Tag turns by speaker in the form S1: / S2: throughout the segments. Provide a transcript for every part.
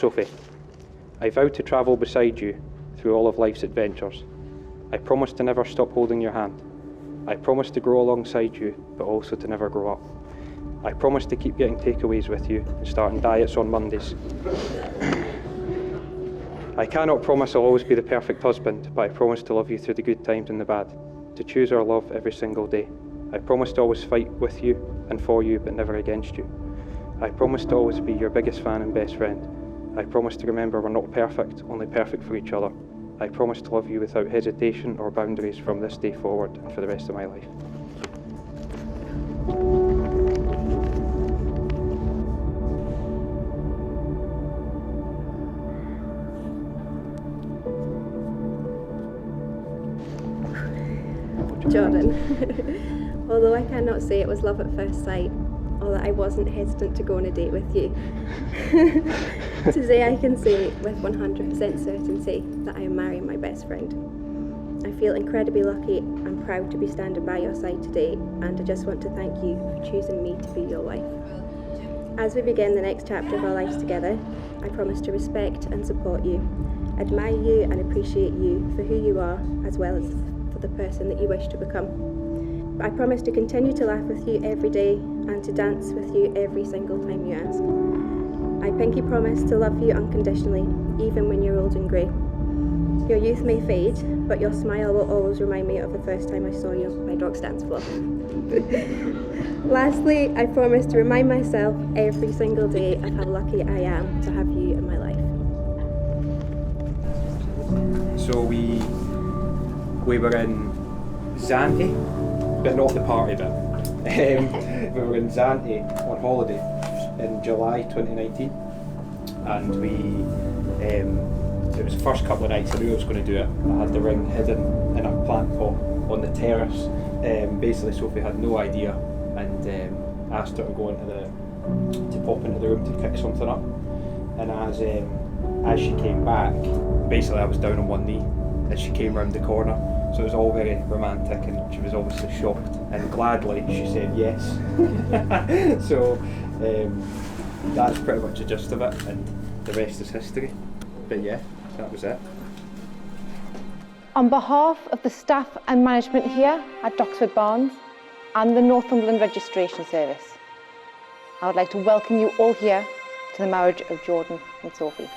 S1: Sophie, I vow to travel beside you through all of life's adventures. I promise to never stop holding your hand. I promise to grow alongside you, but also to never grow up. I promise to keep getting takeaways with you and starting diets on Mondays. I cannot promise I'll always be the perfect husband, but I promise to love you through the good times and the bad, to choose our love every single day. I promise to always fight with you and for you, but never against you. I promise to always be your biggest fan and best friend. I promise to remember we're not perfect, only perfect for each other. I promise to love you without hesitation or boundaries from this day forward and for the rest of my life.
S2: Jordan, although I cannot say it was love at first sight, or that I wasn't hesitant to go on a date with you, today I can say with 100% certainty that I am marrying my best friend. I feel incredibly lucky and proud to be standing by your side today, and I just want to thank you for choosing me to be your wife. As we begin the next chapter of our lives together, I promise to respect and support you, admire you and appreciate you for who you are, as well as for the person that you wish to become. I promise to continue to laugh with you every day and to dance with you every single time you ask. I pinky promise to love you unconditionally, even when you're old and grey. Your youth may fade, but your smile will always remind me of the first time I saw you on my dog's dance floor. Lastly, I promise to remind myself every single day of how lucky I am to have you in my life.
S1: So we were in Zante, but not the party bit. We were in Zante on holiday in July 2019, and it was the first couple of nights I knew I was going to do it. I had the ring hidden in a plant pot on the terrace. Basically Sophie had no idea, and asked her to go to pop into the room to pick something up. And as she came back, basically I was down on one knee as she came round the corner. So it was all very romantic, and she was obviously shocked, and gladly she said yes. So that's pretty much the gist of it, and the rest is history. But yeah, that was it.
S3: On behalf of the staff and management here at Doxford Barnes and the Northumberland Registration Service, I would like to welcome you all here to the marriage of Jordan and Sophie.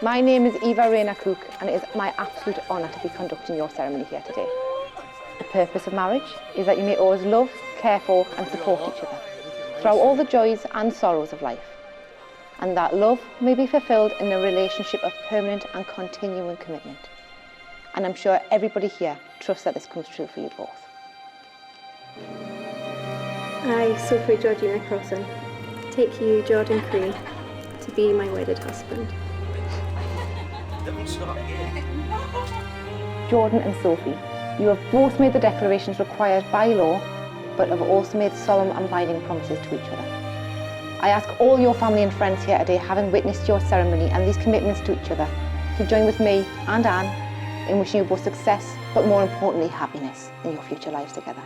S3: My name is Eva Rayner Cook, and it is my absolute honour to be conducting your ceremony here today. The purpose of marriage is that you may always love, care for and support each other throughout all the joys and sorrows of life, and that love may be fulfilled in a relationship of permanent and continuing commitment. And I'm sure everybody here trusts that this comes true for you both.
S2: I, Sophie Georgina Crossan, take you, Jordan Cree, to be my wedded husband.
S3: Jordan and Sophie, you have both made the declarations required by law, but have also made solemn and binding promises to each other. I ask all your family and friends here today, having witnessed your ceremony and these commitments to each other, to join with me and Anne in wishing you both success, but more importantly, happiness in your future lives together.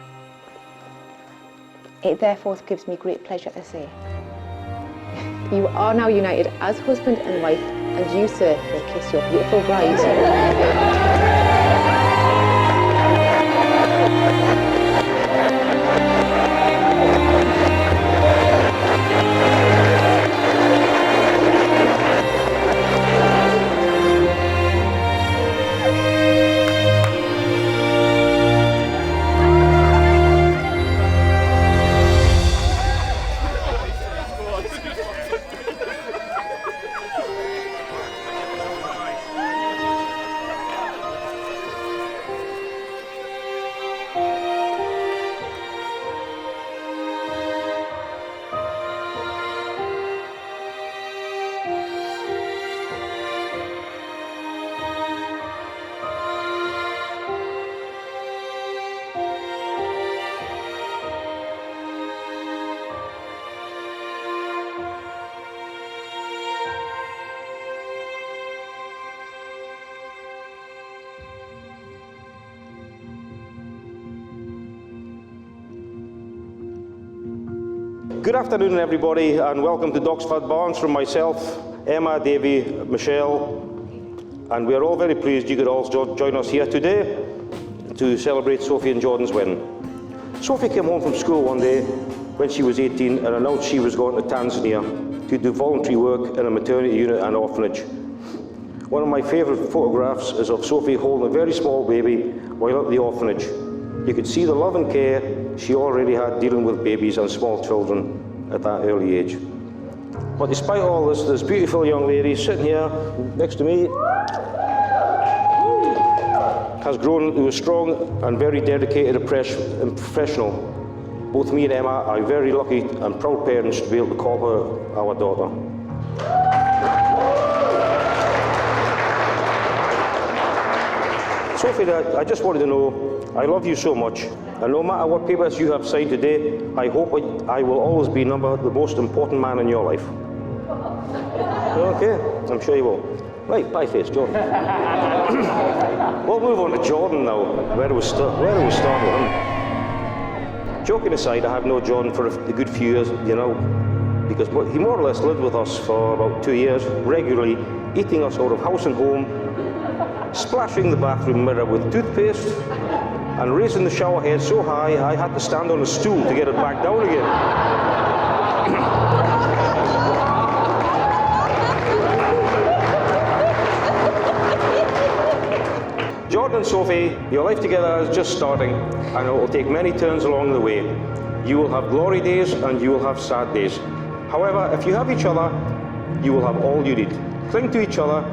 S3: It therefore gives me great pleasure to say, you are now united as husband and wife, and you, sir, will kiss your beautiful bride.
S4: Good afternoon, everybody, and welcome to Doxford Barnes from myself Emma, Davy, Michelle, and we are all very pleased you could all join us here today to celebrate Sophie and Jordan's wedding. Sophie came home from school one day when she was 18 and announced she was going to Tanzania to do voluntary work in a maternity unit and orphanage. One of my favourite photographs is of Sophie holding a very small baby while at the orphanage. You could see the love and care she already had dealing with babies and small children at that early age. But despite all this beautiful young lady sitting here next to me has grown into a strong and very dedicated professional. Both me and Emma are very lucky and proud parents to be able to call her our daughter. Sophie, I just wanted to know, I love you so much, and no matter what papers you have signed today, I hope I will always be the most important man in your life. Okay, I'm sure you will. Right, bye face, Jordan. We'll move on to Jordan now. Where do we start with him? Joking aside, I have known Jordan for a good few years, you know, because he more or less lived with us for about 2 years, regularly eating us out of house and home, splashing the bathroom mirror with toothpaste, and raising the shower head so high I had to stand on a stool to get it back down again. Jordan and Sophie, your life together is just starting, and it will take many turns along the way. You will have glory days and you will have sad days. However, if you have each other, you will have all you need. Cling to each other,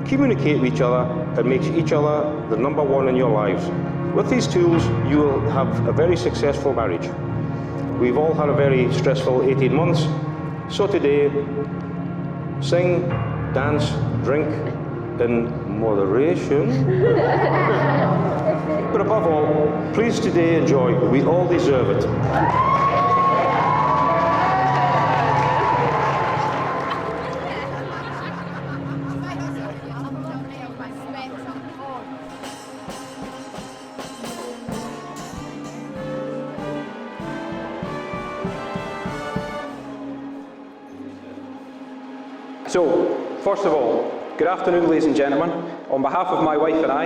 S4: communicate with each other, and make each other the number one in your lives. With these tools, you will have a very successful marriage. We've all had a very stressful 18 months, so today, sing, dance, drink in moderation. But above all, please today enjoy. We all deserve it.
S1: So, first of all, good afternoon, ladies and gentlemen. On behalf of my wife and I,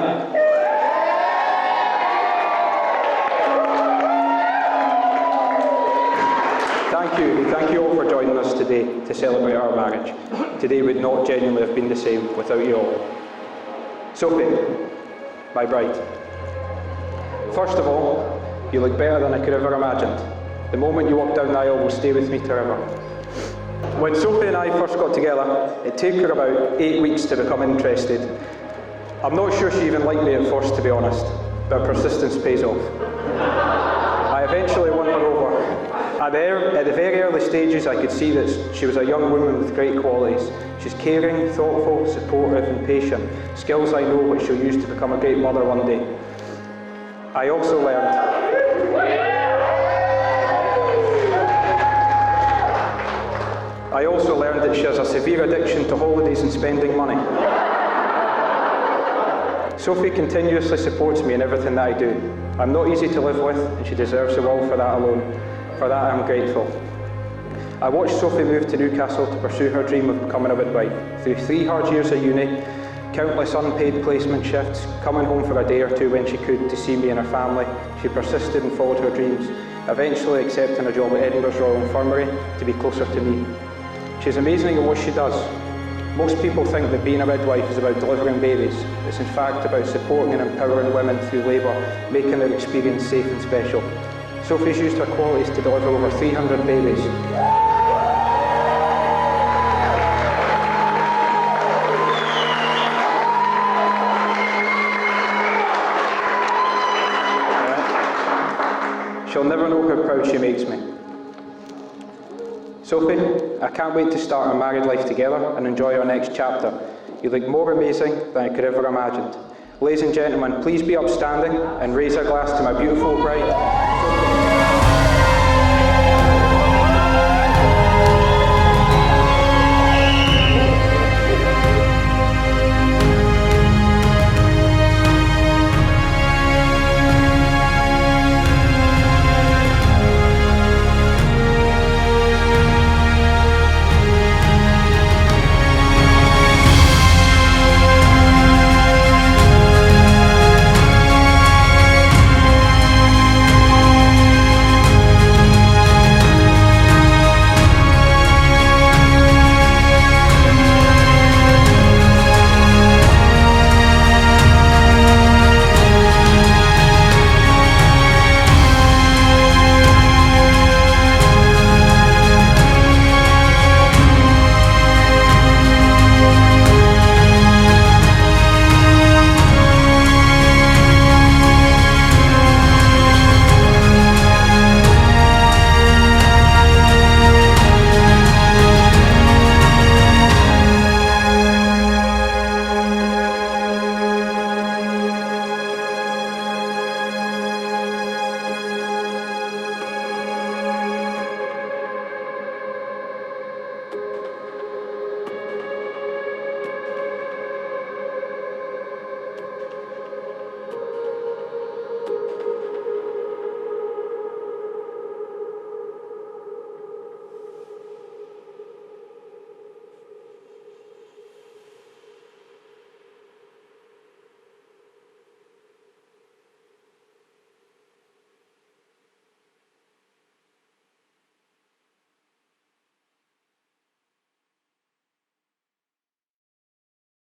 S1: thank you all for joining us today to celebrate our marriage. Today would not genuinely have been the same without you all. Sophie, my bride. First of all, you look better than I could have ever imagined. The moment you walk down the aisle will stay with me forever. When Sophie and I first got together, it took her about 8 weeks to become interested. I'm not sure she even liked me at first, to be honest, but persistence pays off. I eventually won her over. At the very early stages, I could see that she was a young woman with great qualities. She's caring, thoughtful, supportive and patient, skills I know which she'll use to become a great mother one day. I also learned that she has a severe addiction to holidays and spending money. Sophie continuously supports me in everything that I do. I'm not easy to live with, and she deserves the world for that alone. For that I'm grateful. I watched Sophie move to Newcastle to pursue her dream of becoming a midwife. Through 3 hard years at uni, countless unpaid placement shifts, coming home for a day or two when she could to see me and her family, she persisted and followed her dreams, eventually accepting a job at Edinburgh's Royal Infirmary to be closer to me. She's amazing at what she does. Most people think that being a midwife is about delivering babies. It's in fact about supporting and empowering women through labour, making their experience safe and special. Sophie's used her qualities to deliver over 300 babies. She'll never know how proud she makes me. Sophie, I can't wait to start our married life together and enjoy our next chapter. You look more amazing than I could ever imagined. Ladies and gentlemen, please be upstanding and raise a glass to my beautiful bride, Sophie.